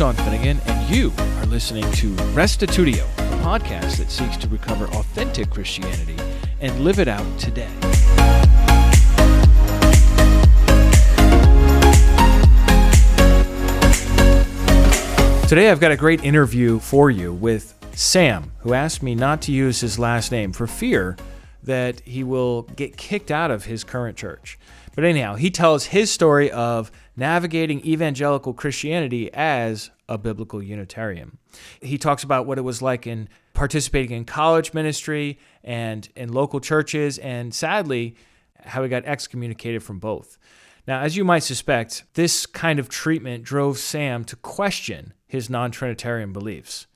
Sean Finnegan, and you are listening to Restitutio, a podcast that seeks to recover authentic Christianity and live it out today. Today I've got a great interview for you with Sam, who asked me not to use his last name for fear that he will get kicked out of his current church. But anyhow, he tells his story of navigating evangelical Christianity as a biblical Unitarian. He talks about what it was like in participating in college ministry and in local churches, and sadly, how he got excommunicated from both. Now, as you might suspect, this kind of treatment drove Sam to question his non-Trinitarian beliefs.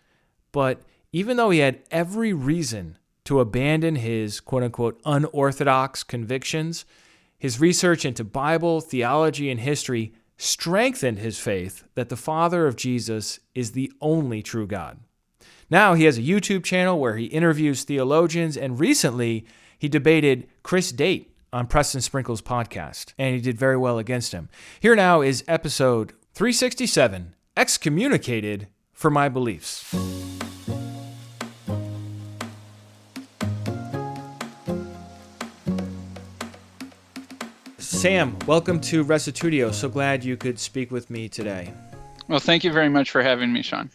But even though he had every reason to abandon his quote-unquote unorthodox convictions, his research into Bible, theology, and history strengthened his faith that the Father of Jesus is the only true God. Now he has a YouTube channel where he interviews theologians, and recently he debated Chris Date on Preston Sprinkle's podcast, and he did very well against him. Here now is episode 367, Excommunicated for My Beliefs. Sam, welcome to Restitutio. So glad you could speak with me today. Well, thank you very much for having me, Sean.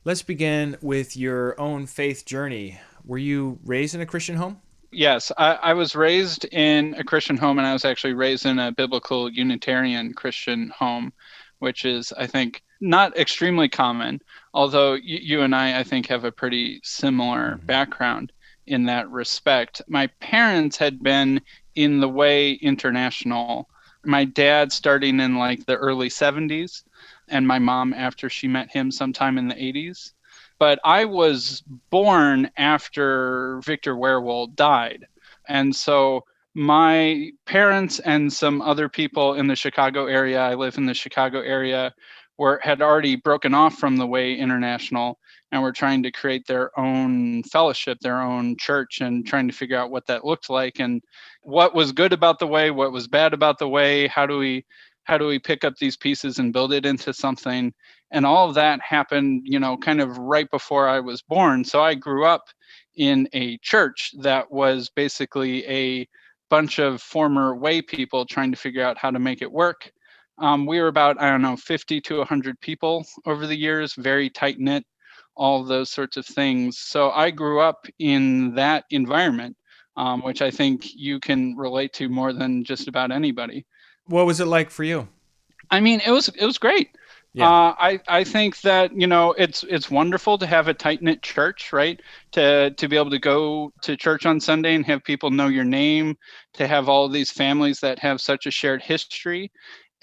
Let's begin with your own faith journey. Were you raised in a Christian home? Yes, I was raised in a Christian home, and I was actually raised in a biblical Unitarian Christian home, which is, I think, not extremely common, although you and I think, have a pretty similar background in that respect. My parents had been in the way international. My dad starting in like the early 70s, and my mom after she met him sometime in the 80s. But I was born after Victor Werewolf died. And so my parents and some other people in the Chicago area, I live in the Chicago area, had already broken off from the Way International and were trying to create their own fellowship, their own church, and trying to figure out what that looked like and what was good about the Way, what was bad about the Way, how do we pick up these pieces and build it into something. And all of that happened, kind of right before I was born. So I grew up in a church that was basically a bunch of former Way people trying to figure out how to make it work. We were about, 50 to 100 people over the years, very tight-knit, all those sorts of things. So I grew up in that environment, which I think you can relate to more than just about anybody. What was it like for you? I mean, it was great. Yeah. I think that, it's wonderful to have a tight-knit church, right? To be able to go to church on Sunday and have people know your name, to have all these families that have such a shared history.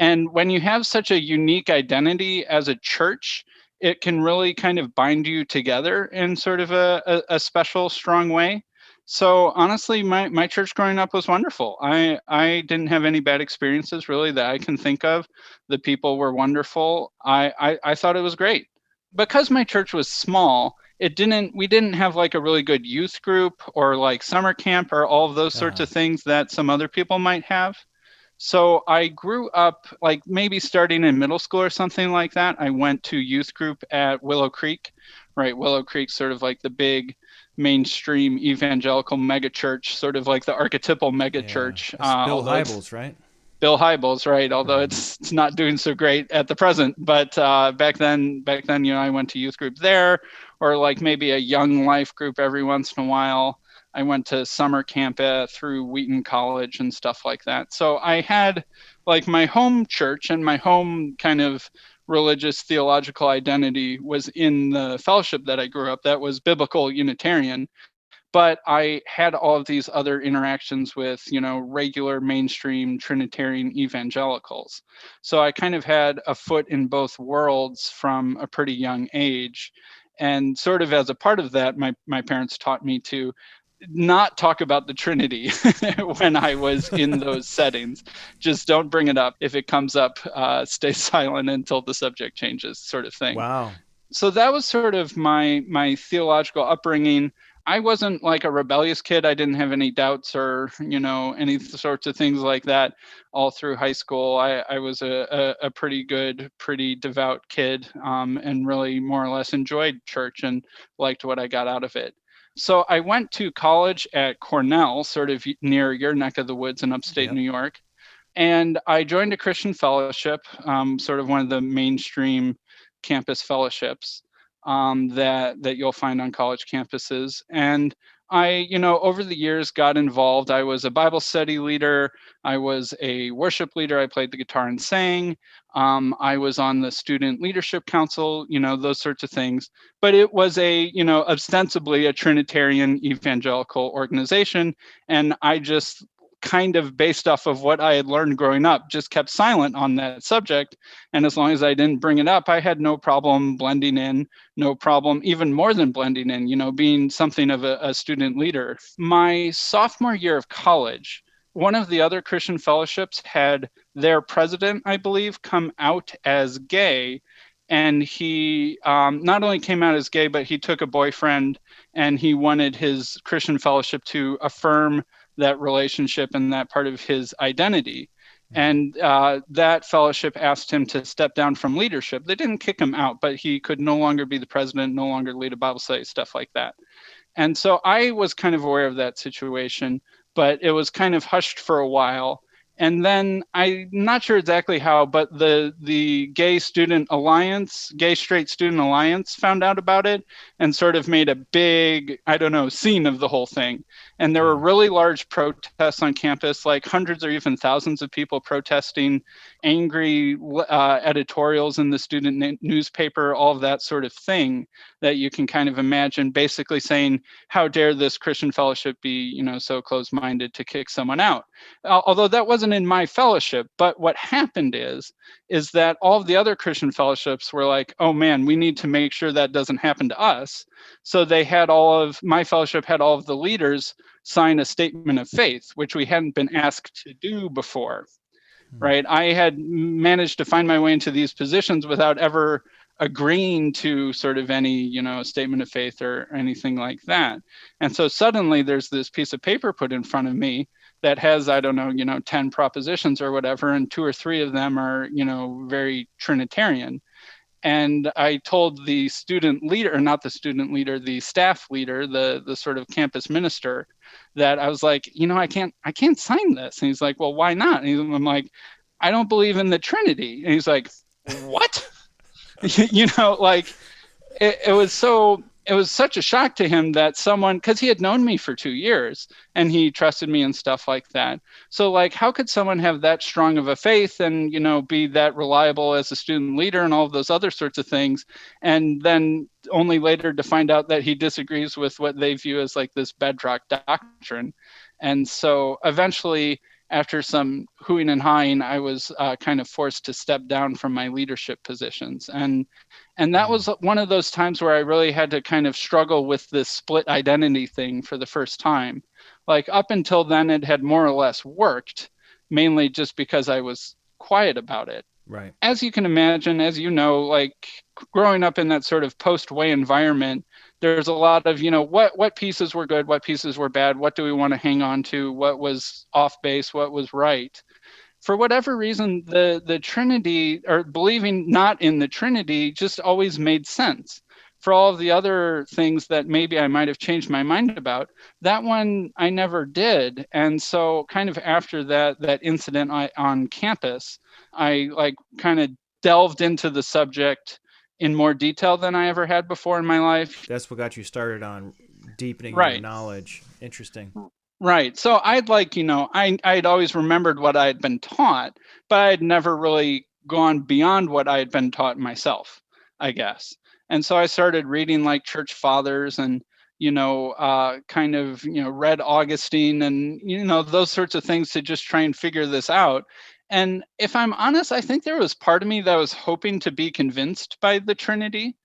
And when you have such a unique identity as a church, it can really kind of bind you together in sort of a special, strong way. So honestly, my church growing up was wonderful. I didn't have any bad experiences really that I can think of. The people were wonderful. I thought it was great. Because my church was small, we didn't have like a really good youth group or like summer camp or all of those sorts of things that some other people might have. So I grew up like maybe starting in middle school or something like that. I went to youth group at Willow Creek, right? Willow Creek, sort of like the big mainstream evangelical megachurch, sort of like the archetypal megachurch. Bill Hybels, right? Bill Hybels, right? Although it's not doing so great at the present, but back then, I went to youth group there, or like maybe a young life group every once in a while. I went to summer camp through Wheaton College and stuff like that. So I had like my home church, and my home kind of religious theological identity was in the fellowship that I grew up. That was biblical Unitarian. But I had all of these other interactions with, regular mainstream Trinitarian evangelicals. So I kind of had a foot in both worlds from a pretty young age. And sort of as a part of that, my parents taught me to not talk about the Trinity when I was in those settings. Just don't bring it up. If it comes up, stay silent until the subject changes, sort of thing. Wow. So that was sort of my theological upbringing. I wasn't like a rebellious kid. I didn't have any doubts or, any sorts of things like that all through high school. I was a pretty good, pretty devout kid, and really more or less enjoyed church and liked what I got out of it. So I went to college at Cornell, sort of near your neck of the woods in upstate Yep. New York. And I joined a Christian fellowship, sort of one of the mainstream campus fellowships, that you'll find on college campuses. And I, over the years got involved. I was a Bible study leader. I was a worship leader. I played the guitar and sang. I was on the student leadership council, those sorts of things. But it was ostensibly a Trinitarian evangelical organization. And I just kind of, based off of what I had learned growing up, just kept silent on that subject. And as long as I didn't bring it up, I had no problem blending in, no problem, even more than blending in, being something of a student leader. My sophomore year of college, one of the other Christian fellowships had their president, I believe, come out as gay. And he not only came out as gay, but he took a boyfriend, and he wanted his Christian fellowship to affirm that relationship and that part of his identity. And that fellowship asked him to step down from leadership. They didn't kick him out, but he could no longer be the president, no longer lead a Bible study, stuff like that. And so I was kind of aware of that situation, but it was kind of hushed for a while. And then I'm not sure exactly how, but the Gay Straight Student Alliance found out about it and sort of made a big, scene of the whole thing. And there were really large protests on campus, like hundreds or even thousands of people protesting, angry editorials in the student newspaper, all of that sort of thing that you can kind of imagine, basically saying, how dare this Christian fellowship be, so closed-minded to kick someone out? Although that wasn't in my fellowship, but what happened is that all of the other Christian fellowships were like, oh man, we need to make sure that doesn't happen to us. So they had my fellowship had all of the leaders sign a statement of faith, which we hadn't been asked to do before, right? I had managed to find my way into these positions without ever agreeing to sort of any, statement of faith or anything like that. And so suddenly there's this piece of paper put in front of me that has, 10 propositions or whatever, and 2 or 3 of them are, very Trinitarian. And I told the student leader, or not the student leader, the staff leader, the sort of campus minister, that I was like, I can't sign this. And he's like, well, why not? And I'm like, I don't believe in the Trinity. And he's like, what? Like it was such a shock to him that someone, because he had known me for 2 years and he trusted me and stuff like that. So like, how could someone have that strong of a faith and, be that reliable as a student leader and all of those other sorts of things? And then only later to find out that he disagrees with what they view as like this bedrock doctrine. And so eventually, after some hooing and hawing, I was kind of forced to step down from my leadership positions. And that was one of those times where I really had to kind of struggle with this split identity thing for the first time. Like up until then, it had more or less worked, mainly just because I was quiet about it. Right. As you can imagine, as you know, like growing up in that sort of post-way environment, there's a lot of, what pieces were good, what pieces were bad, what do we want to hang on to, what was off base, what was right. For whatever reason, the Trinity, or believing not in the Trinity, just always made sense. For all of the other things that maybe I might have changed my mind about, that one I never did. And so kind of after that incident on campus, I like kind of delved into the subject in more detail than I ever had before in my life. That's what got you started on deepening Right. your knowledge. Interesting. Right. So I'd like, I'd always remembered what I had been taught, but I had never really gone beyond what I had been taught myself, I guess. And so I started reading like church fathers and, kind of, read Augustine and, those sorts of things to just try and figure this out. And if I'm honest, I think there was part of me that was hoping to be convinced by the Trinity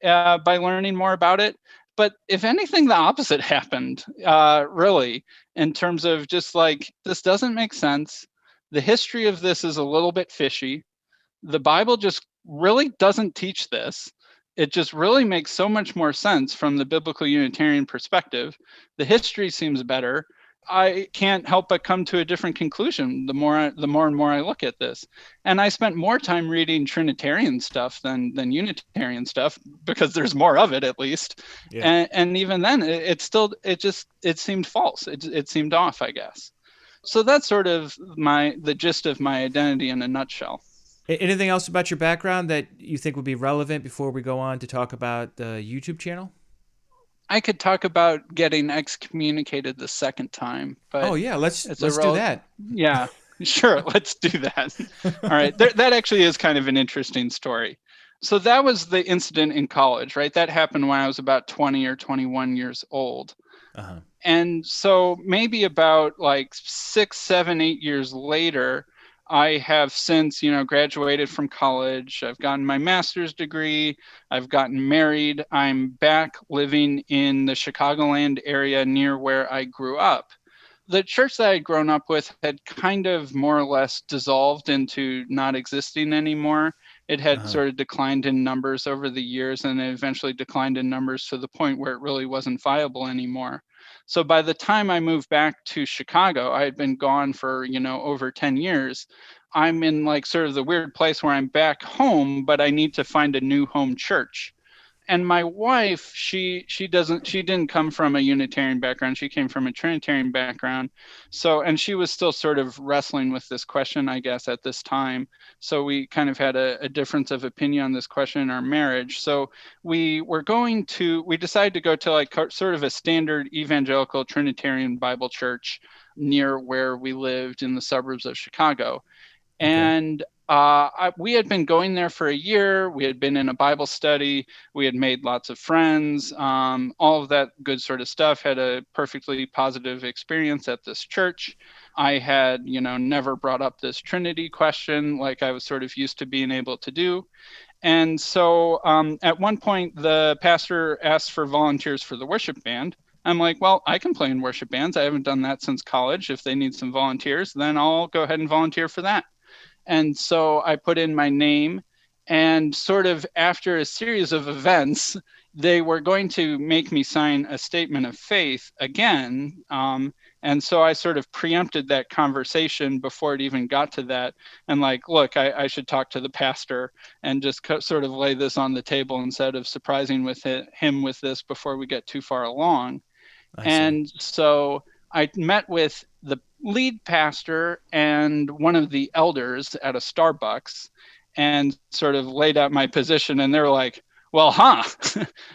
by learning more about it. But if anything, the opposite happened, really, in terms of just like, this doesn't make sense. The history of this is a little bit fishy. The Bible just really doesn't teach this. it just really makes so much more sense from the biblical Unitarian perspective. The history seems better. I can't help but come to a different conclusion the more and more I look at this. And I spent more time reading Trinitarian stuff than Unitarian stuff, because there's more of it, at least. Yeah. And even then, it seemed false. It seemed off, I guess. So that's sort of the gist of my identity in a nutshell. Anything else about your background that you think would be relevant before we go on to talk about the YouTube channel? I could talk about getting excommunicated the second time, but oh yeah, let's do that. Yeah, sure, let's do that. All right, that actually is kind of an interesting story. So that was the incident in college, right? That happened when I was about 20 or 21 years old. Uh-huh. And so maybe about like 6, 7, 8 years later, I have since, graduated from college. I've gotten my master's degree. I've gotten married. I'm back living in the Chicagoland area near where I grew up. The church that I'd grown up with had kind of more or less dissolved into not existing anymore. It had sort of declined in numbers over the years, and it eventually declined in numbers to the point where it really wasn't viable anymore. So by the time I moved back to Chicago, I had been gone for, over 10 years. I'm in like sort of the weird place where I'm back home, but I need to find a new home church. And my wife, she didn't come from a Unitarian background. She came from a Trinitarian background. So, and she was still sort of wrestling with this question, I guess, at this time. So we kind of had a difference of opinion on this question in our marriage. So we decided to go to like sort of a standard evangelical Trinitarian Bible church near where we lived in the suburbs of Chicago. And we had been going there for a year. We had been in a Bible study. We had made lots of friends, all of that good sort of stuff. Had a perfectly positive experience at this church. I had, never brought up this Trinity question like I was sort of used to being able to do. And so at one point, the pastor asked for volunteers for the worship band. I'm like, well, I can play in worship bands. I haven't done that since college. If they need some volunteers, then I'll go ahead and volunteer for that. And so I put in my name, and sort of after a series of events, they were going to make me sign a statement of faith again. And so I sort of preempted that conversation before it even got to that. And like, look, I should talk to the pastor and just sort of lay this on the table instead of surprising him with this before we get too far along. And so I met with the lead pastor and one of the elders at a Starbucks and sort of laid out my position. And they're like, well,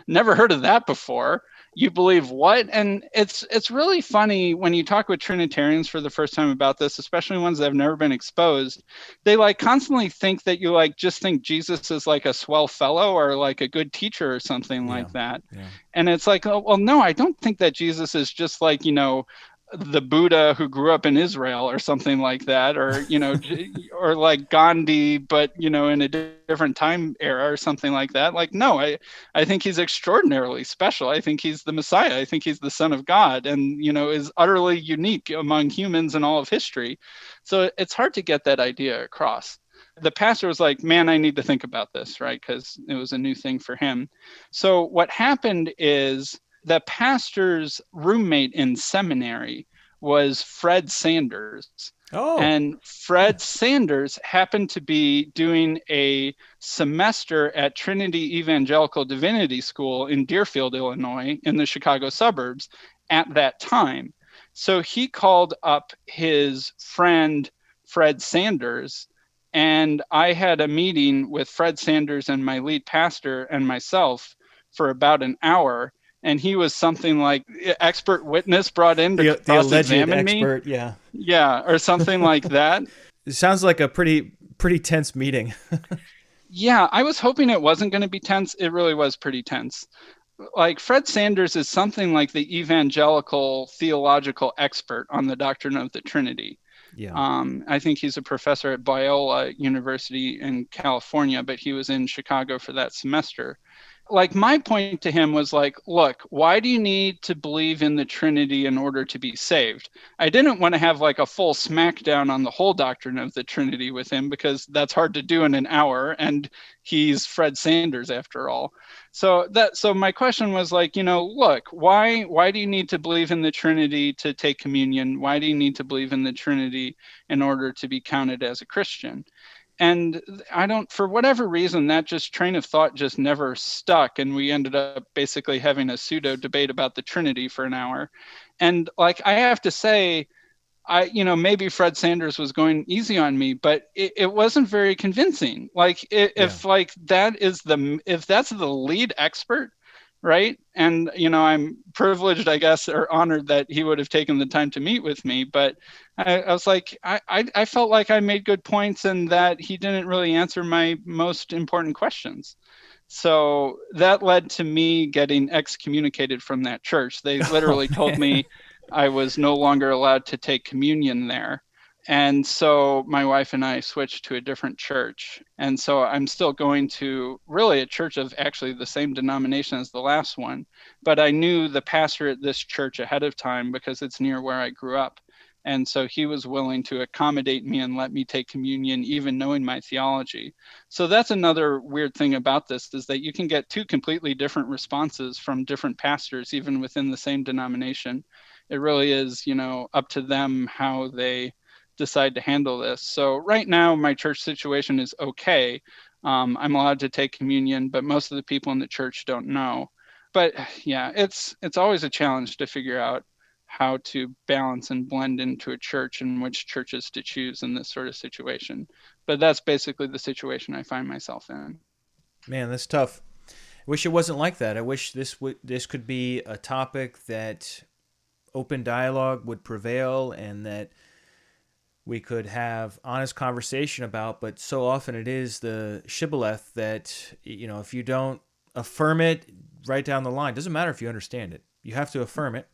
never heard of that before. You believe what? And it's really funny when you talk with Trinitarians for the first time about this, especially ones that have never been exposed. They like constantly think that you like just think Jesus is like a swell fellow or like a good teacher or something like that. Yeah. And it's like, oh, well, no, I don't think that Jesus is just like, the Buddha who grew up in Israel or something like that, or, or like Gandhi, but, in a different time era or something like that. Like, no, I think he's extraordinarily special. I think he's the Messiah. I think he's the Son of God and, is utterly unique among humans in all of history. So it's hard to get that idea across. The pastor was like, man, I need to think about this, right? Because it was a new thing for him. So what happened is, the pastor's roommate in seminary was Fred Sanders. Oh. And Fred Sanders happened to be doing a semester at Trinity Evangelical Divinity School in Deerfield, Illinois, in the Chicago suburbs at that time. So he called up his friend, Fred Sanders, and I had a meeting with Fred Sanders and my lead pastor and myself for about an hour. And he was something like expert witness brought in to cross-examine me. Expert, yeah. Yeah, or something like that. It sounds like a pretty tense meeting. Yeah, I was hoping it wasn't going to be tense. It really was pretty tense. Like Fred Sanders is something like the evangelical theological expert on the doctrine of the Trinity. Yeah. I think he's a professor at Biola University in California, but he was in Chicago for that semester. like my point to him was like, look, why do you need to believe in the Trinity in order to be saved? I didn't want to have like a full smackdown on the whole doctrine of the Trinity with him, because that's hard to do in an hour, and he's Fred Sanders after all. So my question was like, look, why do you need to believe in the Trinity to take communion? Why do you need to believe in the Trinity in order to be counted as a Christian? And I don't, for whatever reason, that just train of thought just never stuck, and we ended up basically having a pseudo debate about the Trinity for an hour. And like, I have to say, maybe Fred Sanders was going easy on me, but it wasn't very convincing. Like, Yeah. if like if that's the lead expert, right? And I'm privileged, I guess, or honored that he would have taken the time to meet with me. But I was like, I felt like I made good points, and that he didn't really answer my most important questions. So that led to me getting excommunicated from that church. They Oh literally told man. me I was no longer allowed to take communion there. And so my wife and I switched to a different church. And so I'm still going to really a church of actually the same denomination as the last one. But I knew the pastor at this church ahead of time because it's near where I grew up. And so he was willing to accommodate me and let me take communion, even knowing my theology. So that's another weird thing about this, is that you can get two completely different responses from different pastors, even within the same denomination. It really is, up to them how they decide to handle this. So right now, my church situation is okay. I'm allowed to take communion, but most of the people in the church don't know. But yeah, it's always a challenge to figure out how to balance and blend into a church and which churches to choose in this sort of situation. But that's basically the situation I find myself in. Man, that's tough. I wish it wasn't like that. I wish this could be a topic that open dialogue would prevail and that we could have honest conversation about, but so often it is the shibboleth that, if you don't affirm it right down the line, doesn't matter if you understand it, you have to affirm it.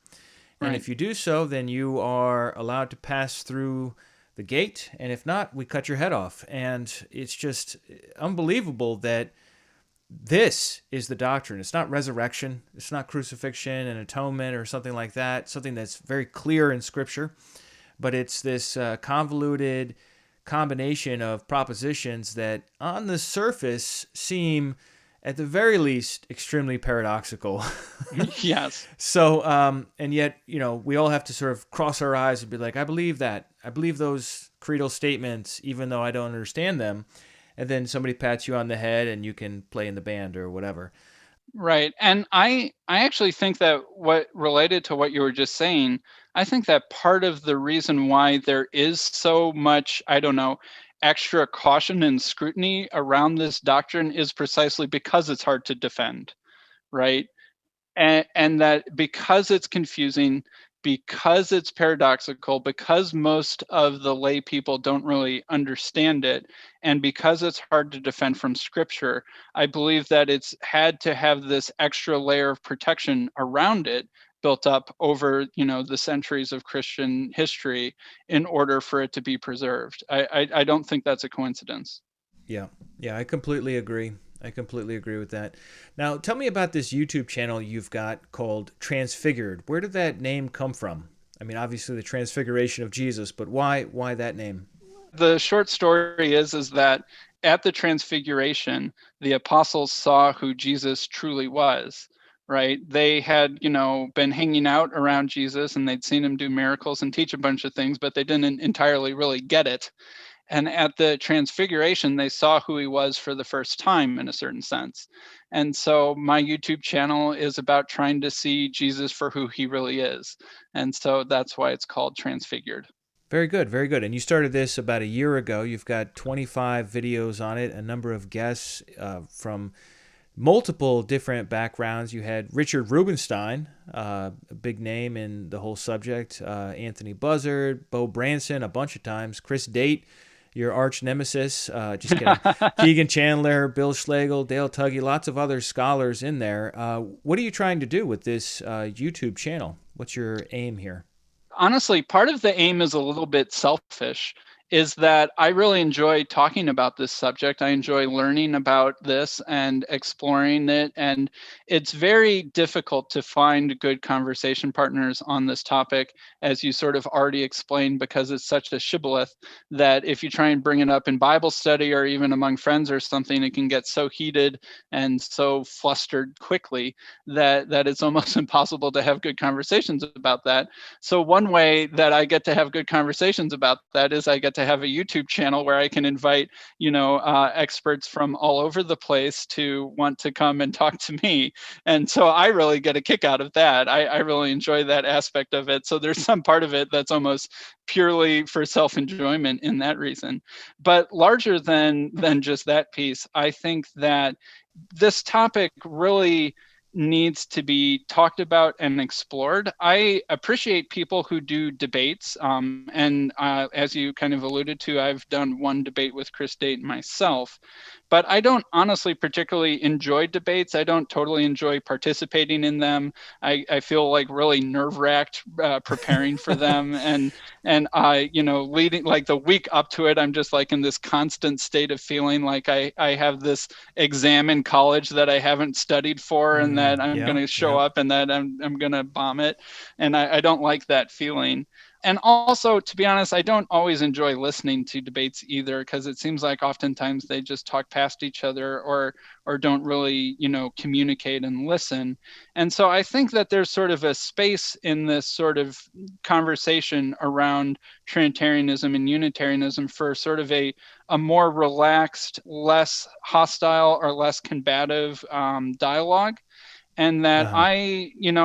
And Right. if you do so, then you are allowed to pass through the gate. And if not, we cut your head off. And it's just unbelievable that this is the doctrine. It's not resurrection, it's not crucifixion and atonement or something like that, something that's very clear in Scripture, but it's this convoluted combination of propositions that on the surface seem at the very least extremely paradoxical. Yes. So and yet, we all have to sort of cross our eyes and be like, I believe that, I believe those creedal statements even though I don't understand them. And then somebody pats you on the head and you can play in the band or whatever. Right. And I actually think that, what related to what you were just saying, I think that part of the reason why there is so much, I don't know, extra caution and scrutiny around this doctrine is precisely because it's hard to defend, right? And that because it's confusing, because it's paradoxical, because most of the lay people don't really understand it, and because it's hard to defend from scripture, I believe that it's had to have this extra layer of protection around it built up over the centuries of Christian history in order for it to be preserved. I don't think that's a coincidence. Yeah. Yeah, I completely agree. I completely agree with that. Now, tell me about this YouTube channel you've got called Transfigured. Where did that name come from? I mean, obviously the transfiguration of Jesus, but why that name? The short story is that at the transfiguration, the apostles saw who Jesus truly was, right? They had, been hanging out around Jesus, and they'd seen him do miracles and teach a bunch of things, but they didn't entirely really get it. And at the transfiguration, they saw who he was for the first time, in a certain sense. And so my YouTube channel is about trying to see Jesus for who he really is. And so that's why it's called Transfigured. Very good, very good. And you started this about a year ago. You've got 25 videos on it, a number of guests from multiple different backgrounds. You had Richard Rubenstein, a big name in the whole subject, Anthony Buzzard, Bo Branson, a bunch of times, Chris Date, your arch nemesis, just kidding, Keegan Chandler, Bill Schlegel, Dale Tuggy, lots of other scholars in there. What are you trying to do with this YouTube channel? What's your aim here? Honestly, part of the aim is a little bit selfish. is that I really enjoy talking about this subject. I enjoy learning about this and exploring it. And it's very difficult to find good conversation partners on this topic, as you sort of already explained, because it's such a shibboleth that if you try and bring it up in Bible study or even among friends or something, it can get so heated and so flustered quickly that it's almost impossible to have good conversations about that. So one way that I get to have good conversations about that is I get to have a YouTube channel where I can invite, experts from all over the place to want to come and talk to me. And so I really get a kick out of that. I really enjoy that aspect of it. So there's some part of it that's almost purely for self-enjoyment in that reason. But larger than just that piece, I think that this topic really needs to be talked about and explored. I appreciate people who do debates. And as you kind of alluded to, I've done one debate with Chris Date myself. But I don't honestly particularly enjoy debates. I don't totally enjoy participating in them. I feel like really nerve-wracked preparing for them. And I, leading like the week up to it, I'm just like in this constant state of feeling like I have this exam in college that I haven't studied for, and that I'm Yeah, going to show yeah. up and that I'm going to bomb it. And I don't like that feeling. And also, to be honest, I don't always enjoy listening to debates either, because it seems like oftentimes they just talk past each other or don't really, communicate and listen. And so I think that there's sort of a space in this sort of conversation around Trinitarianism and Unitarianism for sort of a more relaxed, less hostile or less combative dialogue. And that Uh-huh.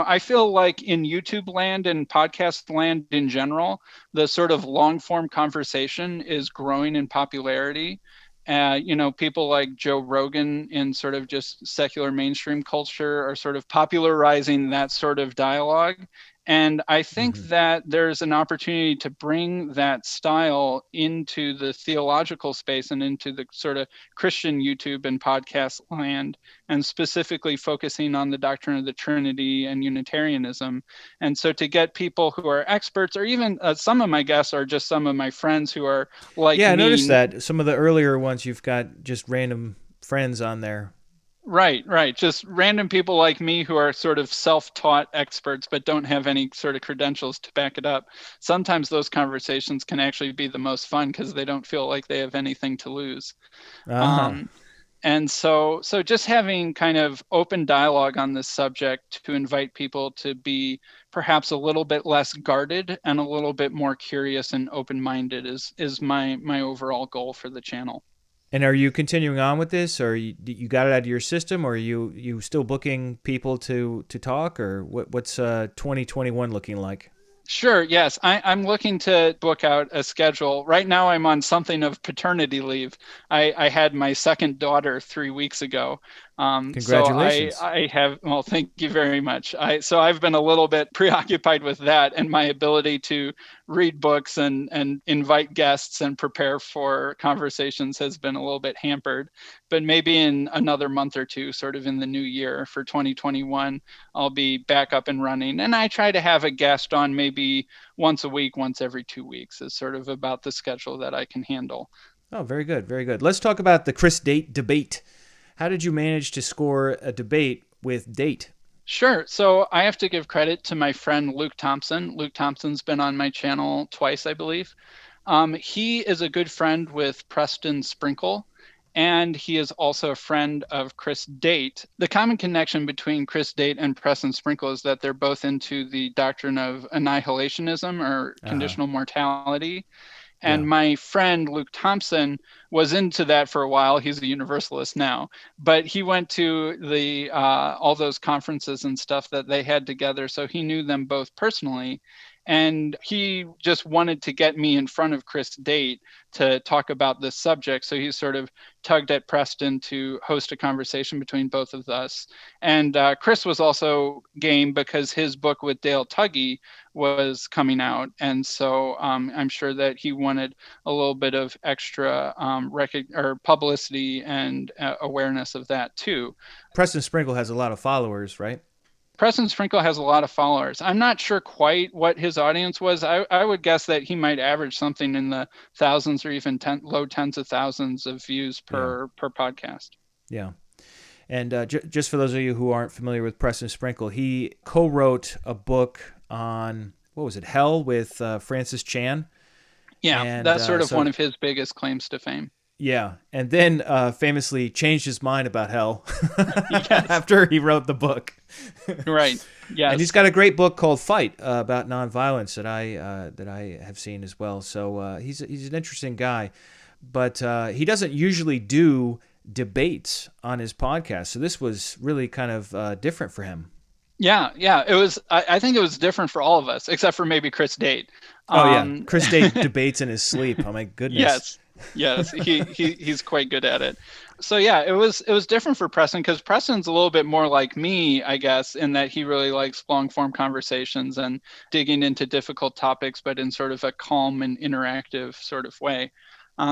I feel like in YouTube land and podcast land in general, the sort of long form conversation is growing in popularity. People like Joe Rogan in sort of just secular mainstream culture are sort of popularizing that sort of dialogue. And I think Mhm. that there's an opportunity to bring that style into the theological space and into the sort of Christian YouTube and podcast land, and specifically focusing on the doctrine of the Trinity and Unitarianism. And so to get people who are experts, or even some of my guests are just some of my friends who are like Yeah, I noticed me. that some of the earlier ones you've got just random friends on there. Right. Just random people like me who are sort of self-taught experts but don't have any sort of credentials to back it up. Sometimes those conversations can actually be the most fun because they don't feel like they have anything to lose. Uh-huh. Um, and so just having kind of open dialogue on this subject to invite people to be perhaps a little bit less guarded and a little bit more curious and open-minded is my overall goal for the channel. And are you continuing on with this, or you got it out of your system, or are you still booking people to talk, or what's 2021 looking like? Sure. Yes. I'm looking to book out a schedule. Right now, I'm on something of paternity leave. I had my second daughter 3 weeks ago. So Congratulations. I have, well, thank you very much. So I've been a little bit preoccupied with that, and my ability to read books and invite guests and prepare for conversations has been a little bit hampered. But maybe in another month or two, sort of in the new year for 2021, I'll be back up and running. And I try to have a guest on maybe once a week, once every 2 weeks is sort of about the schedule that I can handle. Oh, very good, very good. Let's talk about the Chris Date debate. How did you manage to score a debate with Date? Sure. So I have to give credit to my friend Luke Thompson. Luke Thompson's been on my channel twice, I believe. He is a good friend with Preston Sprinkle, and he is also a friend of Chris Date. The common connection between Chris Date and Preston Sprinkle is that they're both into the doctrine of annihilationism or Uh-huh. conditional mortality. Yeah. And my friend Luke Thompson was into that for a while. He's a universalist now, but he went to the all those conferences and stuff that they had together, so he knew them both personally. And he just wanted to get me in front of Chris Date to talk about this subject. So he sort of tugged at Preston to host a conversation between both of us. And Chris was also game because his book with Dale Tuggy was coming out. And so I'm sure that he wanted a little bit of extra or publicity and awareness of that too. Preston Sprinkle has a lot of followers, right? Preston Sprinkle has a lot of followers. I'm not sure quite what his audience was. I would guess that he might average something in the thousands or even low tens of thousands of views per podcast. Yeah. And just for those of you who aren't familiar with Preston Sprinkle, he co-wrote a book on, what was it, Hell with Francis Chan. Yeah, and, that's sort of one of his biggest claims to fame. Yeah, and then famously changed his mind about hell after he wrote the book. Right. Yes. And he's got a great book called Fight about nonviolence that I have seen as well. So he's an interesting guy, but he doesn't usually do debates on his podcast. So this was really kind of different for him. Yeah. It was. I think it was different for all of us, except for maybe Chris Date. Chris Date debates in his sleep. Oh my goodness. Yes, he's quite good at it. So yeah, it was different for Preston because Preston's a little bit more like me, I guess, in that he really likes long form conversations and digging into difficult topics, but in sort of a calm and interactive sort of way.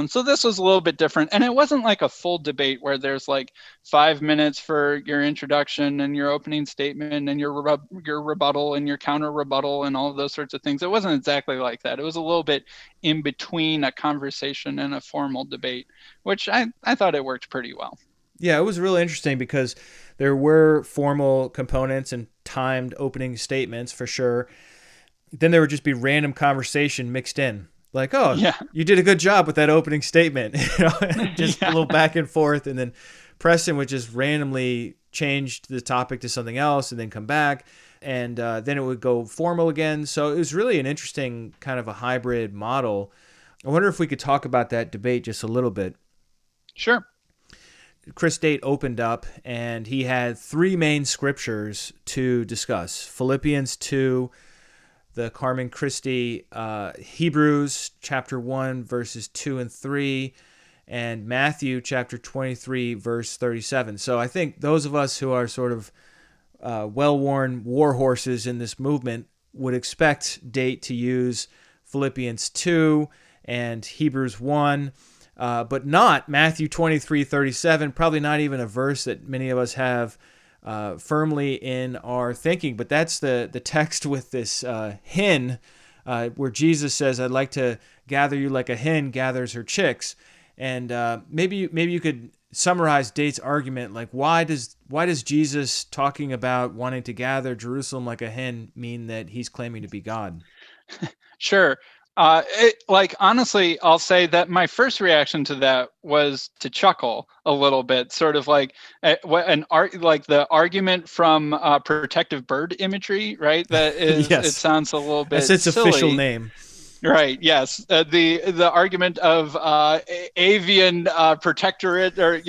So this was a little bit different, and it wasn't like a full debate where there's like 5 minutes for your introduction and your opening statement and your rebuttal and your counter rebuttal and all of those sorts of things. It wasn't exactly like that. It was a little bit in between a conversation and a formal debate, which I thought it worked pretty well. Yeah, it was really interesting because there were formal components and timed opening statements for sure. Then there would just be random conversation mixed in. Like, oh, yeah, you did a good job with that opening statement. Just a little back and forth. And then Preston would just randomly change the topic to something else and then come back. And then it would go formal again. So it was really an interesting kind of a hybrid model. I wonder if we could talk about that debate just a little bit. Sure. Chris Date opened up and he had 3 main scriptures to discuss. Philippians 2, the Carmen Christi, Hebrews chapter 1, verses 2 and 3, and Matthew chapter 23, verse 37. So I think those of us who are sort of well-worn war horses in this movement would expect Date to use Philippians 2 and Hebrews 1, but not Matthew 23, 37, probably not even a verse that many of us have firmly in our thinking, but that's the text with this hen where Jesus says, "I'd like to gather you like a hen gathers her chicks." And maybe you could summarize Date's argument, like why does Jesus talking about wanting to gather Jerusalem like a hen mean that he's claiming to be God? Sure. Honestly, I'll say that my first reaction to that was to chuckle a little bit, sort of like the argument from protective bird imagery, right? That is, yes. It sounds a little bit That's its silly. official name. Right. Yes. The argument of avian protectorate, or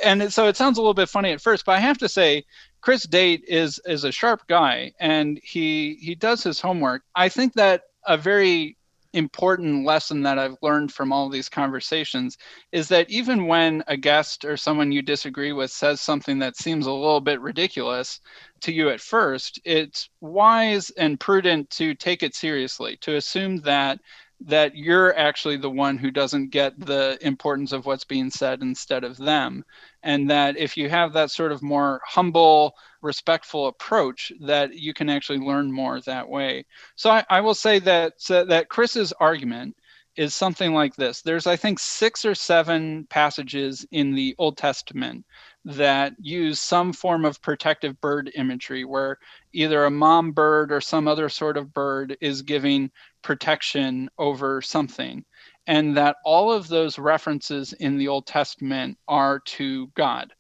and so it sounds a little bit funny at first, but I have to say, Chris Date is a sharp guy, and he does his homework. I think that a very important lesson that I've learned from all these conversations is that even when a guest or someone you disagree with says something that seems a little bit ridiculous to you at first, it's wise and prudent to take it seriously, to assume that you're actually the one who doesn't get the importance of what's being said instead of them. And that if you have that sort of more humble, respectful approach, that you can actually learn more that way. So I will say that Chris's argument is something like this. There's, I think, 6 or 7 passages in the Old Testament that use some form of protective bird imagery, where either a mom bird or some other sort of bird is giving protection over something. And that all of those references in the Old Testament are to God.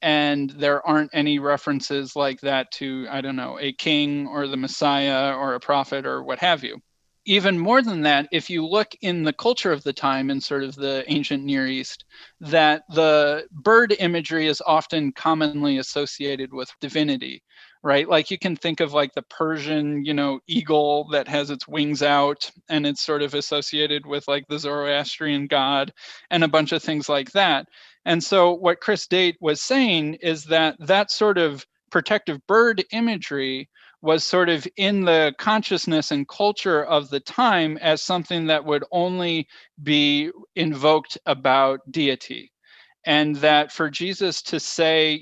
And there aren't any references like that to, I don't know, a king or the Messiah or a prophet or what have you. Even more than that, if you look in the culture of the time in sort of the ancient Near East, that the bird imagery is often commonly associated with divinity, right? Like you can think of like the Persian, eagle that has its wings out, and it's sort of associated with like the Zoroastrian god and a bunch of things like that. And so what Chris Date was saying is that sort of protective bird imagery was sort of in the consciousness and culture of the time as something that would only be invoked about deity. And that for Jesus to say,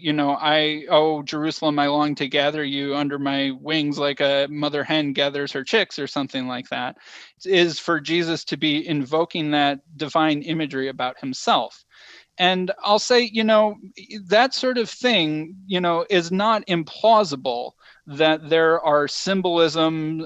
oh, Jerusalem, I long to gather you under my wings like a mother hen gathers her chicks or something like that, is for Jesus to be invoking that divine imagery about himself. And I'll say, that sort of thing, is not implausible, that there are symbolism,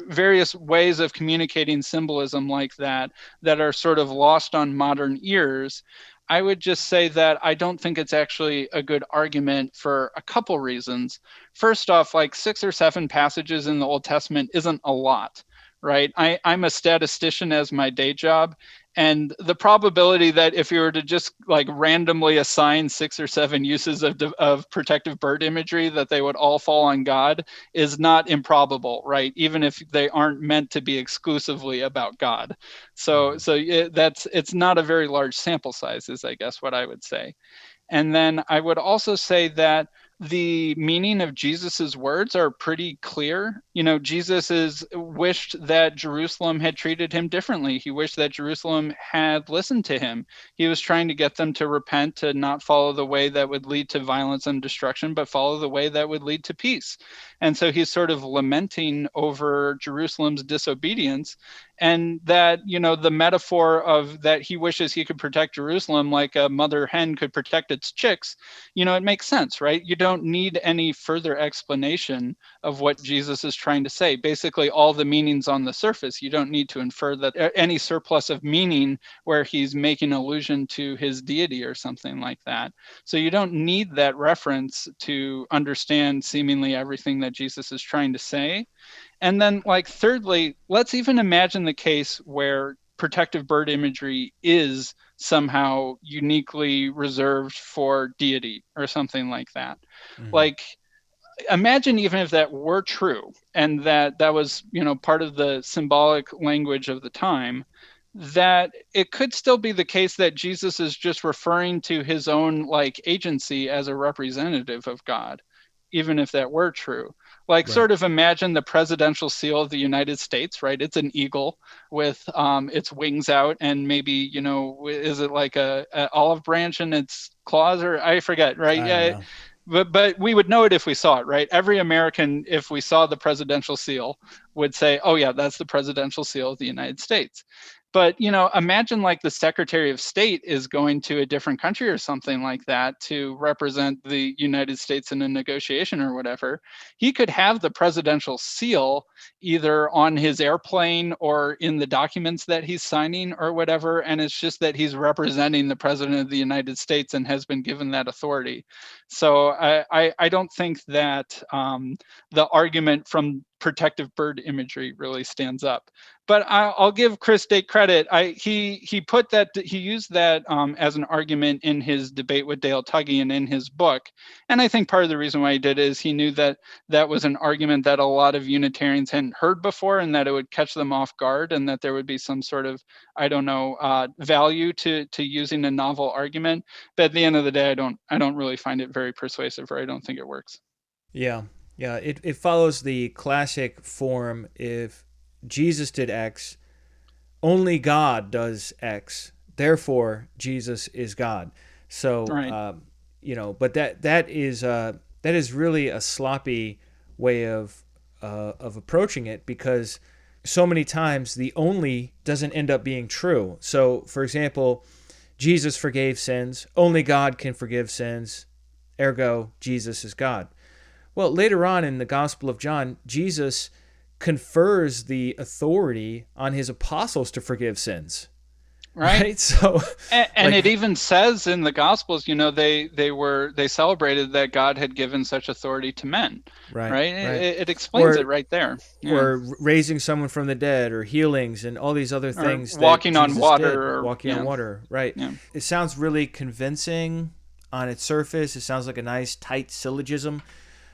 various ways of communicating symbolism like that are sort of lost on modern ears. I would just say that I don't think it's actually a good argument for a couple reasons. First off, like 6 or 7 passages in the Old Testament isn't a lot, right? I'm a statistician as my day job. And the probability that if you were to just like randomly assign 6 or 7 uses of protective bird imagery, that they would all fall on God is not improbable, right? Even if they aren't meant to be exclusively about God. It's not a very large sample size, is I guess what I would say. And then I would also say that the meaning of Jesus's words are pretty clear. Jesus wished that Jerusalem had treated him differently. He wished that Jerusalem had listened to him. He was trying to get them to repent, to not follow the way that would lead to violence and destruction, but follow the way that would lead to peace. And so he's sort of lamenting over Jerusalem's disobedience. And that, the metaphor of that he wishes he could protect Jerusalem like a mother hen could protect its chicks, it makes sense, right? You don't need any further explanation of what Jesus is trying to say. Basically, all the meaning's on the surface. You don't need to infer that any surplus of meaning where he's making allusion to his deity or something like that. So you don't need that reference to understand seemingly everything that Jesus is trying to say. And then, thirdly, let's even imagine the case where protective bird imagery is somehow uniquely reserved for deity or something like that. Mm-hmm. Imagine even if that were true and that was, part of the symbolic language of the time, that it could still be the case that Jesus is just referring to his own agency as a representative of God, even if that were true. Right. Sort of imagine the presidential seal of the United States, right? It's an eagle with its wings out, and maybe, is it like a olive branch in its claws, or I forget, right? Yeah. But we would know it if we saw it, right? Every American, if we saw the presidential seal, would say, oh yeah, that's the presidential seal of the United States. But, imagine the Secretary of State is going to a different country or something like that to represent the United States in a negotiation or whatever. He could have the presidential seal either on his airplane or in the documents that he's signing or whatever. And it's just that he's representing the president of the United States and has been given that authority. So I don't think that the argument from protective bird imagery really stands up. But I'll give Chris Date credit. He used that as an argument in his debate with Dale Tuggy and in his book. And I think part of the reason why he did is he knew that that was an argument that a lot of Unitarians hadn't heard before, and that it would catch them off guard, and that there would be some sort of, value to using a novel argument. But at the end of the day, I don't really find it very persuasive, or I don't think it works. Yeah. Yeah, it follows the classic form. If Jesus did X, only God does X. Therefore, Jesus is God. So, right. But that is really a sloppy way of approaching it, because so many times the only doesn't end up being true. So, for example, Jesus forgave sins. Only God can forgive sins. Ergo, Jesus is God. Well, later on in the Gospel of John, Jesus confers the authority on his apostles to forgive sins. Right? So, and it even says in the Gospels, they celebrated that God had given such authority to men. Right. It explains it right there. Yeah. Or raising someone from the dead, or healings, and all these other things. Or walking on water. Walking on water. Right. Yeah. It sounds really convincing on its surface. It sounds like a nice, tight syllogism.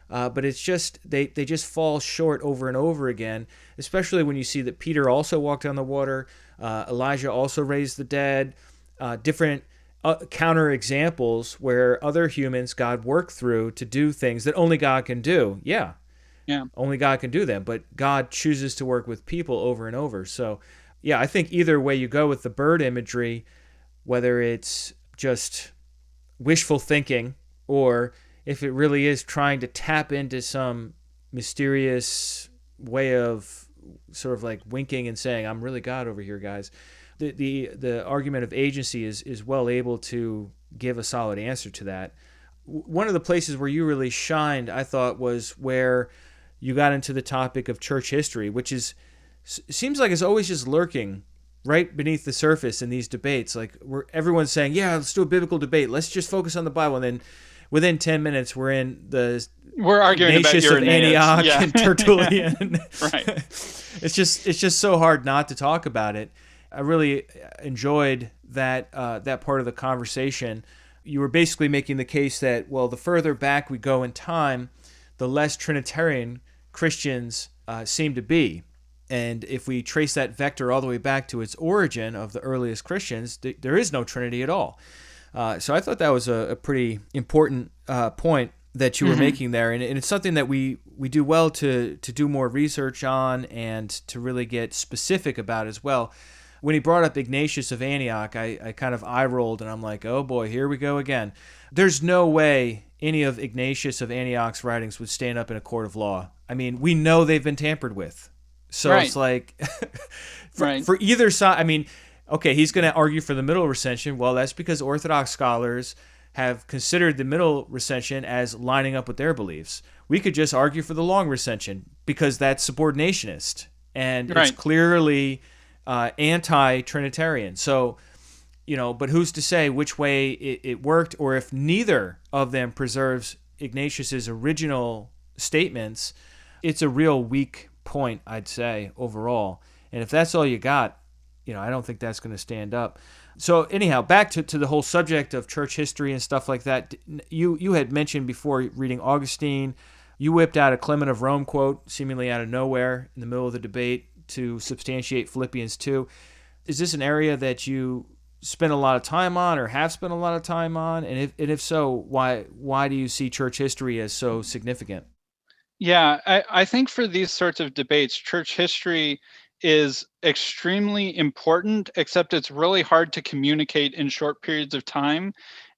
But it's just, they just fall short over and over again, especially when you see that Peter also walked on the water, Elijah also raised the dead, different counter examples where other humans God worked through to do things that only God can do. Yeah. Only God can do them, but God chooses to work with people over and over. So, yeah, I think either way you go with the bird imagery, whether it's just wishful thinking or if it really is trying to tap into some mysterious way of sort of like winking and saying, I'm really God over here, guys. The argument of agency is well able to give a solid answer to that. One of the places where you really shined, I thought, was where you got into the topic of church history, which seems like it's always just lurking right beneath the surface in these debates. Like everyone's saying, yeah, let's do a biblical debate. Let's just focus on the Bible. And then within 10 minutes, we're arguing Ignatius about Irenaeus of Antioch yeah. and Tertullian. Right. It's just so hard not to talk about it. I really enjoyed that part of the conversation. You were basically making the case that, well, the further back we go in time, the less Trinitarian Christians seem to be. And if we trace that vector all the way back to its origin of the earliest Christians, there is no Trinity at all. So I thought that was a pretty important point that you were making there. And it's something that we do well to do more research on and to really get specific about as well. When he brought up Ignatius of Antioch, I kind of eye-rolled, and I'm like, oh boy, here we go again. There's no way any of Ignatius of Antioch's writings would stand up in a court of law. I mean, we know they've been tampered with. So It's like, for either side, I mean, okay, he's going to argue for the middle recension. Well, that's because Orthodox scholars have considered the middle recension as lining up with their beliefs. We could just argue for the long recension because that's subordinationist. And it's clearly anti-Trinitarian. So, but who's to say which way it worked, or if neither of them preserves Ignatius's original statements, it's a real weak point, I'd say, overall. And if that's all you got, I don't think that's going to stand up. So anyhow, back to the whole subject of church history and stuff like that. You had mentioned before reading Augustine, you whipped out a Clement of Rome quote, seemingly out of nowhere in the middle of the debate to substantiate Philippians 2. Is this an area that you spend a lot of time on or have spent a lot of time on? And if so, why do you see church history as so significant? Yeah, I think for these sorts of debates, church history is extremely important, except it's really hard to communicate in short periods of time.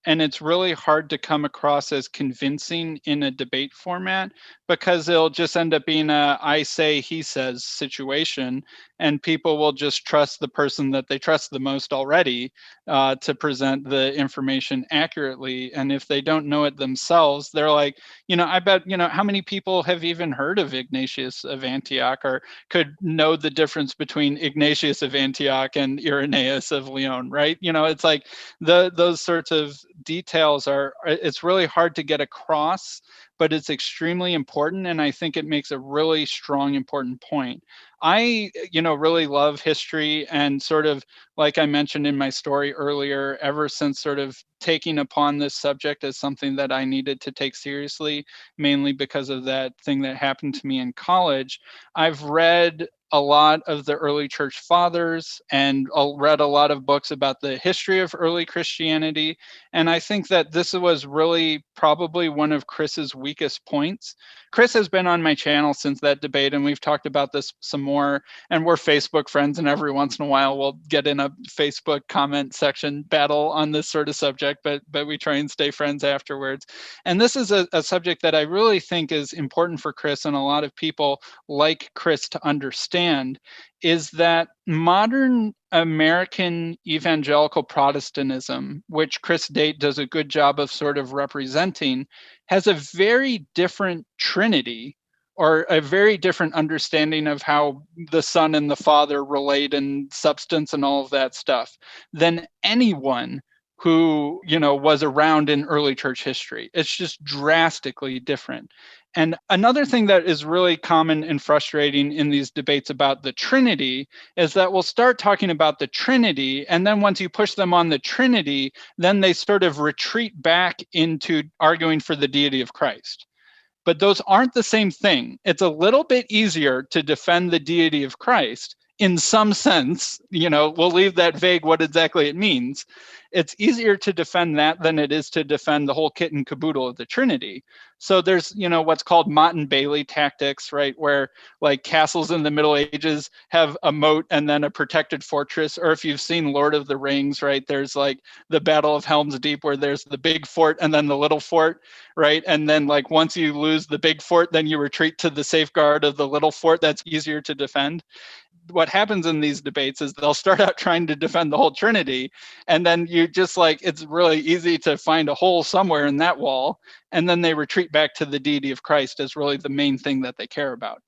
And it's really hard to come across as convincing in a debate format because it'll just end up being a I say, he says situation. And people will just trust the person that they trust the most already to present the information accurately. And if they don't know it themselves, they're like, I bet, how many people have even heard of Ignatius of Antioch or could know the difference between Ignatius of Antioch and Irenaeus of Lyon, right? It's like those sorts of details it's really hard to get across, but it's extremely important. And I think it makes a really strong, important point. I, really love history, and sort of like I mentioned in my story earlier, ever since sort of taking upon this subject as something that I needed to take seriously, mainly because of that thing that happened to me in college, I've read a lot of the early church fathers and read a lot of books about the history of early Christianity. And I think that this was really probably one of Chris's weakest points. Chris has been on my channel since that debate, and we've talked about this some more, and we're Facebook friends, and every once in a while we'll get in a Facebook comment section battle on this sort of subject, but we try and stay friends afterwards. And this is a subject that I really think is important for Chris and a lot of people like Chris to understand, is that modern American evangelical Protestantism, which Chris Date does a good job of sort of representing, has a very different Trinity, or a very different understanding of how the Son and the Father relate in substance and all of that stuff than anyone who, was around in early church history. It's just drastically different. And another thing that is really common and frustrating in these debates about the Trinity is that we'll start talking about the Trinity, and then once you push them on the Trinity, then they sort of retreat back into arguing for the deity of Christ. But those aren't the same thing. It's a little bit easier to defend the deity of Christ in some sense. We'll leave that vague what exactly it means. it's easier to defend that than it is to defend the whole kit and caboodle of the Trinity. So there's, what's called Mott and Bailey tactics, right? Where like castles in the Middle Ages have a moat and then a protected fortress. Or if you've seen Lord of the Rings, right? There's like the Battle of Helm's Deep where there's the big fort and then the little fort, right? And then like once you lose the big fort, then you retreat to the safeguard of the little fort that's easier to defend. What happens in these debates is they'll start out trying to defend the whole Trinity, and then you just like, it's really easy to find a hole somewhere in that wall, and then they retreat back to the deity of Christ as really the main thing that they care about.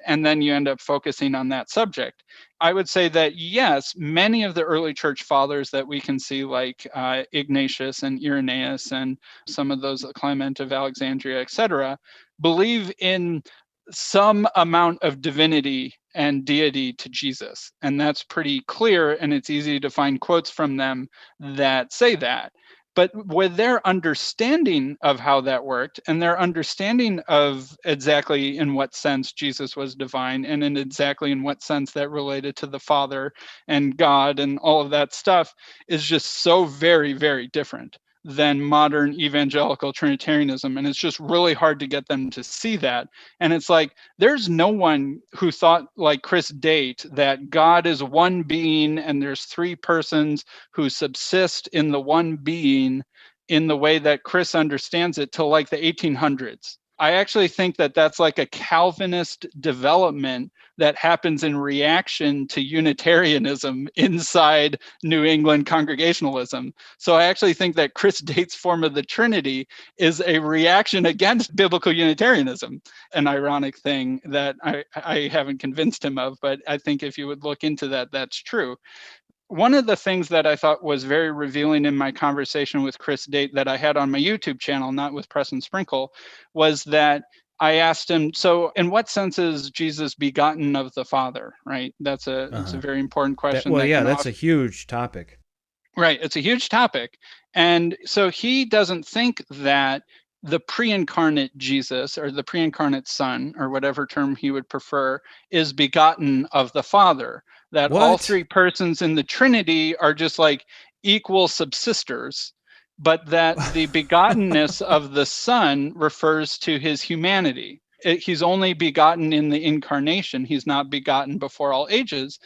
And then you end up focusing on that subject. I would say that, yes, many of the early church fathers that we can see, like Ignatius and Irenaeus and some of those, Clement of Alexandria, etc., believe in some amount of divinity and deity to Jesus. And that's pretty clear, and it's easy to find quotes from them that say that. But with their understanding of how that worked and their understanding of exactly in what sense Jesus was divine and in exactly in what sense that related to the Father and God and all of that stuff is just so very, very different than modern evangelical Trinitarianism. And it's just really hard to get them to see that. And it's like, there's no one who thought like Chris Date that God is one being and there's three persons who subsist in the one being in the way that Chris understands it till like the 1800s. I actually think that that's like a Calvinist development that happens in reaction to Unitarianism inside New England Congregationalism. So I actually think that Chris Date's form of the Trinity is a reaction against biblical Unitarianism, an ironic thing that I haven't convinced him of, but I think if you would look into that, that's true. One of the things that I thought was very revealing in my conversation with Chris Date that I had on my YouTube channel, not with Press and Sprinkle, was that I asked him, so in what sense is Jesus begotten of the Father, right? That's a very important question. That's a huge topic. Right, it's a huge topic. And so he doesn't think that the pre-incarnate Jesus or the pre-incarnate Son, or whatever term he would prefer, is begotten of the Father. That all three persons in the Trinity are just like equal subsisters, but that the begottenness of the Son refers to his humanity. He's only begotten in the incarnation. He's not begotten before all ages.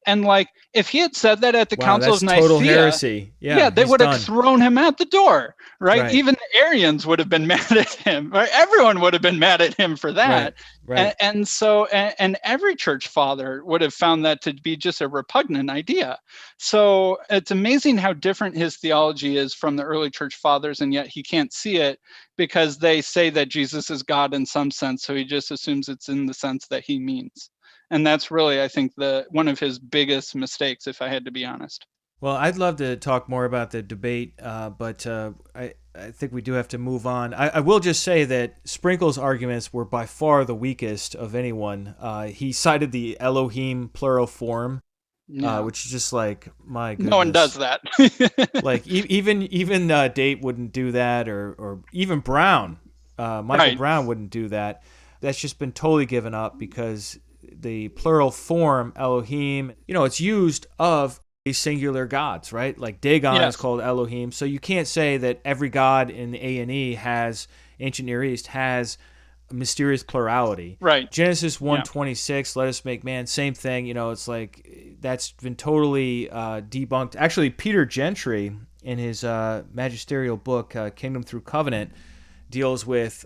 And like, if he had said that at the Council of Nicaea, total heresy. Yeah, they would have thrown him out the door, right? Even the Arians would have been mad at him, right? Everyone would have been mad at him for that. Right. And so every church father would have found that to be just a repugnant idea. So it's amazing how different his theology is from the early church fathers, and yet he can't see it because they say that Jesus is God in some sense. So he just assumes it's in the sense that he means. And that's really, I think, one of his biggest mistakes, if I had to be honest. Well, I'd love to talk more about the debate, but I think we do have to move on. I will just say that Sprinkle's arguments were by far the weakest of anyone. He cited the Elohim plural form, which is just like, my goodness. No one does that. Like even Date wouldn't do that, or even Brown, Michael Brown wouldn't do that. That's just been totally given up because the plural form Elohim, it's used of singular gods, right? Like Dagon is called Elohim. So you can't say that every god in the A&E ancient Near East has a mysterious plurality. Right. Genesis 1:26, let us make man, same thing. It's like that's been totally debunked. Actually, Peter Gentry in his magisterial book, Kingdom Through Covenant, deals with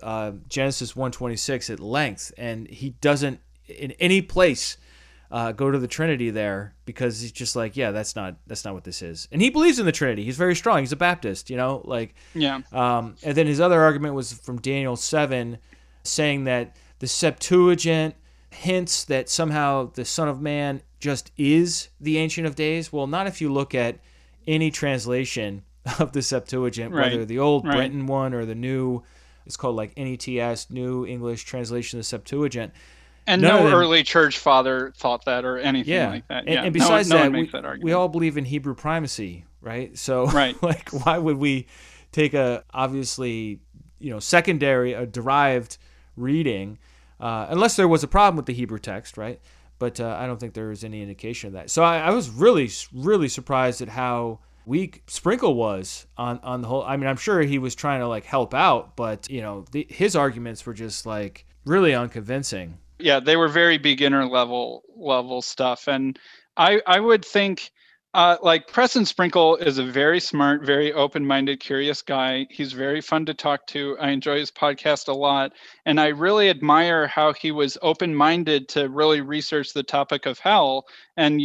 Genesis 1:26 at length, and he doesn't in any place go to the Trinity there because he's just like, that's not what this is. And he believes in the Trinity. He's very strong. He's a Baptist, And then his other argument was from Daniel 7, saying that the Septuagint hints that somehow the Son of Man just is the Ancient of Days. Well, not if you look at any translation of the Septuagint, whether the old Brenton one or the new, it's called like NETS, New English Translation of the Septuagint. And no early church father thought that or anything like that. And besides that, we all believe in Hebrew primacy, right? So, like, why would we take a obviously, secondary, a derived reading, unless there was a problem with the Hebrew text, right? But I don't think there is any indication of that. So I was really, really surprised at how weak Sprinkle was on the whole. I mean, I'm sure he was trying to like help out, but his arguments were just like really unconvincing. Yeah, they were very beginner level stuff, and I would think like Preston Sprinkle is a very smart, very open-minded, curious guy. He's very fun to talk to. I enjoy his podcast a lot, and I really admire how he was open-minded to really research the topic of hell and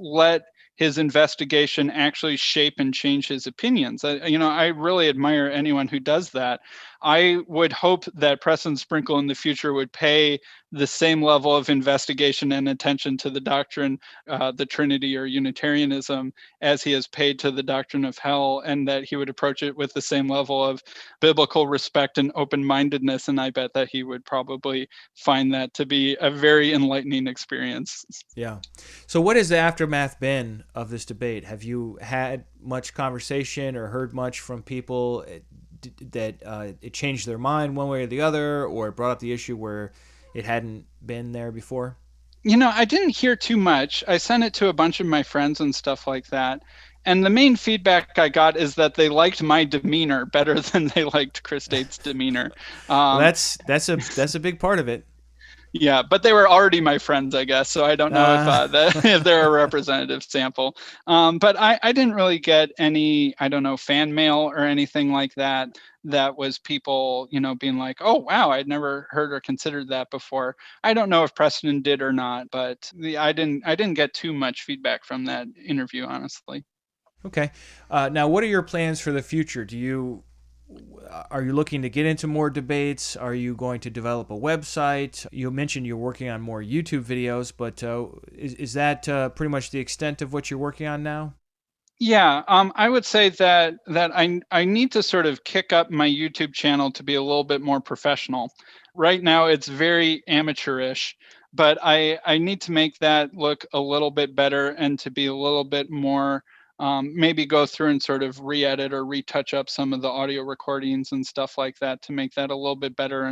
let his investigation actually shape and change his opinions. I really admire anyone who does that. I would hope that Preston Sprinkle in the future would pay the same level of investigation and attention to the doctrine, the Trinity or Unitarianism, as he has paid to the doctrine of hell, and that he would approach it with the same level of biblical respect and open-mindedness. And I bet that he would probably find that to be a very enlightening experience. Yeah. So what has the aftermath been of this debate? Have you had much conversation or heard much from people that it changed their mind one way or the other, or it brought up the issue where it hadn't been there before? I didn't hear too much. I sent it to a bunch of my friends and stuff like that. And the main feedback I got is that they liked my demeanor better than they liked Chris Date's demeanor. Well, that's a big part of it. Yeah, but they were already my friends, I guess. So I don't know if they're a representative sample. But I didn't really get any, I don't know, fan mail or anything like that. That was people, being like, "Oh, wow, I'd never heard or considered that before." I don't know if Preston did or not, but I didn't get too much feedback from that interview, honestly. Okay. Now, what are your plans for the future? Are you looking to get into more debates? Are you going to develop a website? You mentioned you're working on more YouTube videos, but is that pretty much the extent of what you're working on now? Yeah, I would say that I need to sort of kick up my YouTube channel to be a little bit more professional. Right now, it's very amateurish, but I need to make that look a little bit better and to be a little bit more, maybe go through and sort of re-edit or retouch up some of the audio recordings and stuff like that to make that a little bit better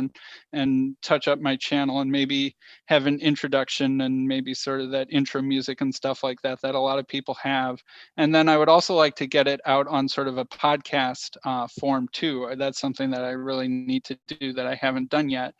and touch up my channel and maybe have an introduction and maybe sort of that intro music and stuff like that that a lot of people have. And then I would also like to get it out on sort of a podcast form too. That's something that I really need to do that I haven't done yet.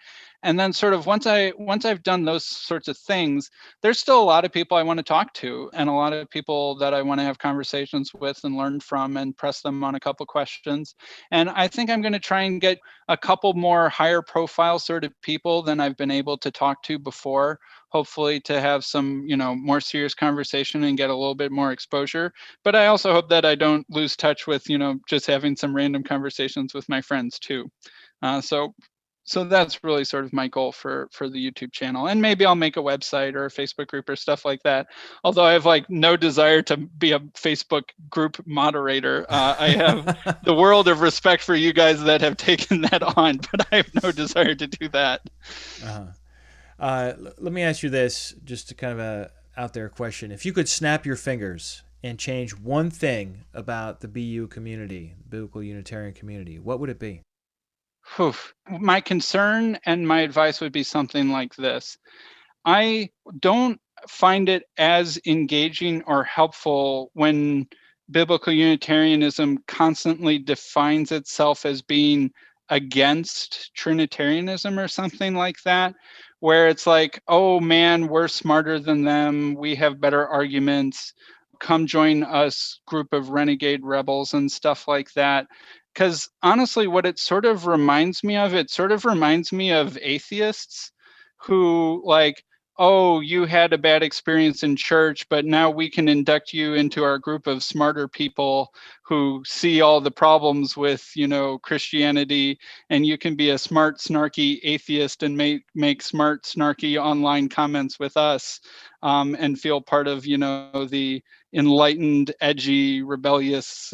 And then sort of once I've done those sorts of things, there's still a lot of people I want to talk to and a lot of people that I want to have conversations with and learn from and press them on a couple questions. And I think I'm going to try and get a couple more higher profile sort of people than I've been able to talk to before, hopefully to have some, more serious conversation and get a little bit more exposure. But I also hope that I don't lose touch with, just having some random conversations with my friends too. So that's really sort of my goal for the YouTube channel. And maybe I'll make a website or a Facebook group or stuff like that. Although I have like no desire to be a Facebook group moderator. I have the world of respect for you guys that have taken that on, but I have no desire to do that. Let me ask you this, just to kind of a out there question. If you could snap your fingers and change one thing about the BU community, the Biblical Unitarian community, what would it be? Whew. My concern and my advice would be something like this. I don't find it as engaging or helpful when biblical Unitarianism constantly defines itself as being against Trinitarianism or something like that, where it's like, oh man, we're smarter than them, we have better arguments, come join us, group of renegade rebels and stuff like that. Because honestly, what it sort of reminds me of atheists who like, oh, you had a bad experience in church, but now we can induct you into our group of smarter people who see all the problems with, Christianity, and you can be a smart, snarky atheist and make smart, snarky online comments with us, and feel part of, the enlightened, edgy, rebellious,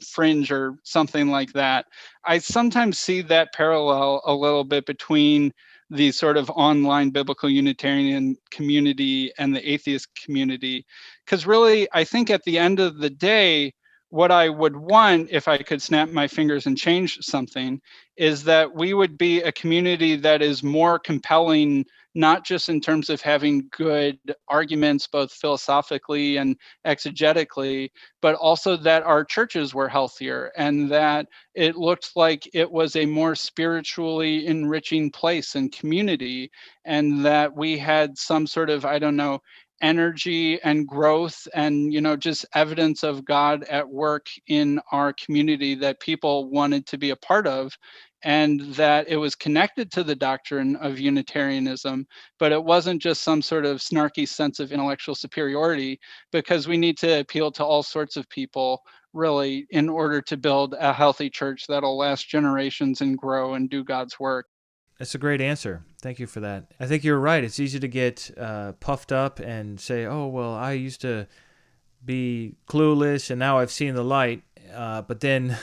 fringe or something like that. I sometimes see that parallel a little bit between the sort of online biblical Unitarian community and the atheist community. Because really, I think at the end of the day, what I would want, if I could snap my fingers and change something, is that we would be a community that is more compelling not just in terms of having good arguments, both philosophically and exegetically, but also that our churches were healthier and that it looked like it was a more spiritually enriching place and community, and that we had some sort of, I don't know, energy and growth and just evidence of God at work in our community that people wanted to be a part of, and that it was connected to the doctrine of Unitarianism, but it wasn't just some sort of snarky sense of intellectual superiority, because we need to appeal to all sorts of people really in order to build a healthy church that'll last generations and grow and do God's work. That's a great answer. Thank you for that. I think you're right. It's easy to get puffed up and say, oh, well, I used to be clueless and now I've seen the light, but then,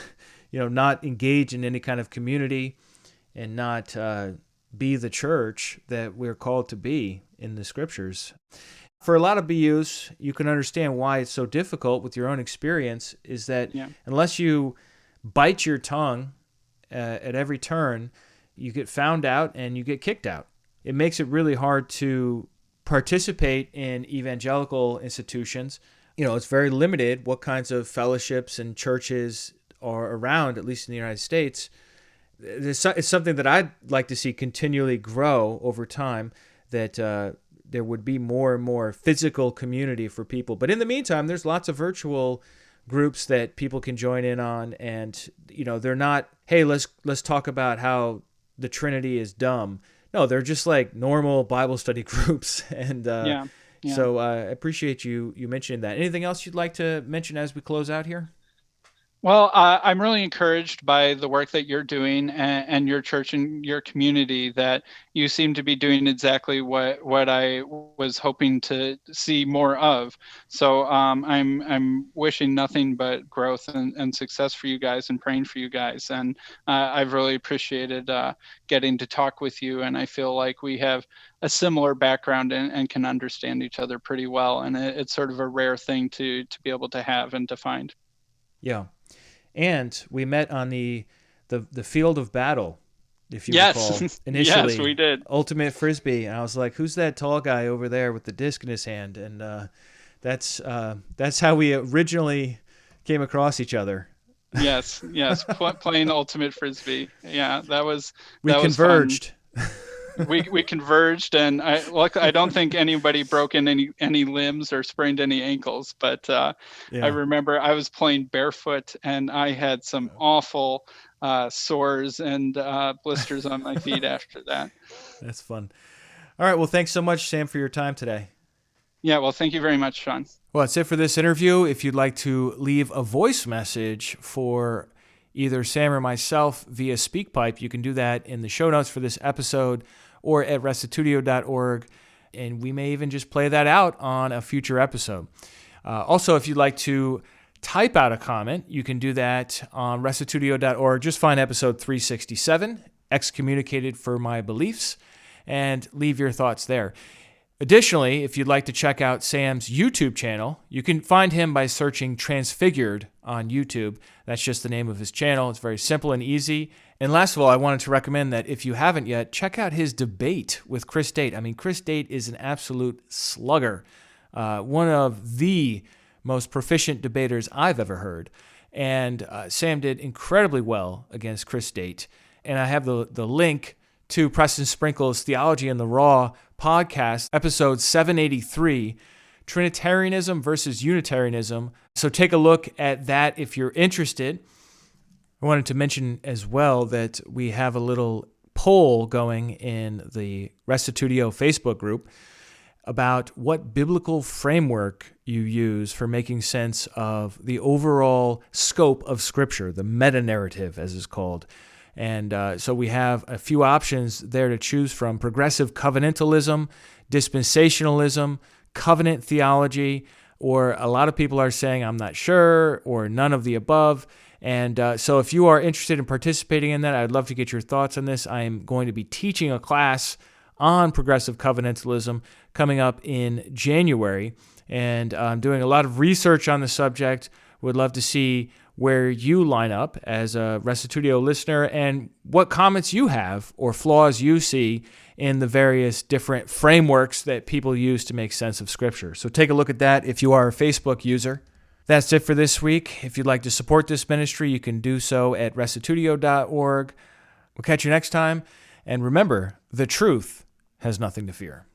not engage in any kind of community and not be the church that we're called to be in the scriptures. For a lot of BUs, you can understand why it's so difficult with your own experience, is that unless you bite your tongue at every turn, you get found out and you get kicked out. It makes it really hard to participate in evangelical institutions. It's very limited what kinds of fellowships and churches are around, at least in the United States. It's something that I'd like to see continually grow over time, that there would be more and more physical community for people. But in the meantime, there's lots of virtual groups that people can join in on, and they're not, hey, let's talk about how the Trinity is dumb. No, they're just like normal Bible study groups. And so I appreciate you mentioning that. Anything else you'd like to mention as we close out here? Well, I'm really encouraged by the work that you're doing and your church and your community, that you seem to be doing exactly what I was hoping to see more of. So I'm wishing nothing but growth and success for you guys and praying for you guys. And I've really appreciated getting to talk with you. And I feel like we have a similar background and can understand each other pretty well. And it's sort of a rare thing to be able to have and to find. Yeah. And we met on the field of battle, if you recall, initially. Yes, we did. Ultimate Frisbee. And I was like, who's that tall guy over there with the disc in his hand? And that's how we originally came across each other. Yes. Playing Ultimate Frisbee. Yeah, we converged. We converged, and I don't think anybody broke any limbs or sprained any ankles, but I remember I was playing barefoot and I had some awful sores and blisters on my feet after that. That's fun. All right, well, thanks so much, Sam, for your time today. Yeah, well, thank you very much, Sean. Well, that's it for this interview. If you'd like to leave a voice message for either Sam or myself via SpeakPipe, you can do that in the show notes for this episode or at restitutio.org, and we may even just play that out on a future episode. Also, if you'd like to type out a comment, you can do that on restitutio.org. Just find episode 367, Excommunicated for My Beliefs, and leave your thoughts there. Additionally, if you'd like to check out Sam's YouTube channel, you can find him by searching Transfigured on YouTube. That's just the name of his channel. It's very simple and easy. And last of all, I wanted to recommend that if you haven't yet, check out his debate with Chris Date. I mean, Chris Date is an absolute slugger, one of the most proficient debaters I've ever heard. And Sam did incredibly well against Chris Date. And I have the link to Preston Sprinkle's Theology in the Raw podcast, episode 783, Trinitarianism versus Unitarianism. So take a look at that if you're interested. I wanted to mention as well that we have a little poll going in the Restitutio Facebook group about what biblical framework you use for making sense of the overall scope of Scripture, the meta-narrative, as it's called. And so we have a few options there to choose from: progressive covenantalism, dispensationalism, covenant theology, or a lot of people are saying, I'm not sure, or none of the above. And so if you are interested in participating in that, I'd love to get your thoughts on this. I am going to be teaching a class on progressive covenantalism coming up in January, and I'm doing a lot of research on the subject. Would love to see where you line up as a Restitutio listener and what comments you have or flaws you see in the various different frameworks that people use to make sense of Scripture. So take a look at that if you are a Facebook user. That's it for this week. If you'd like to support this ministry, you can do so at restitutio.org. We'll catch you next time. And remember, the truth has nothing to fear.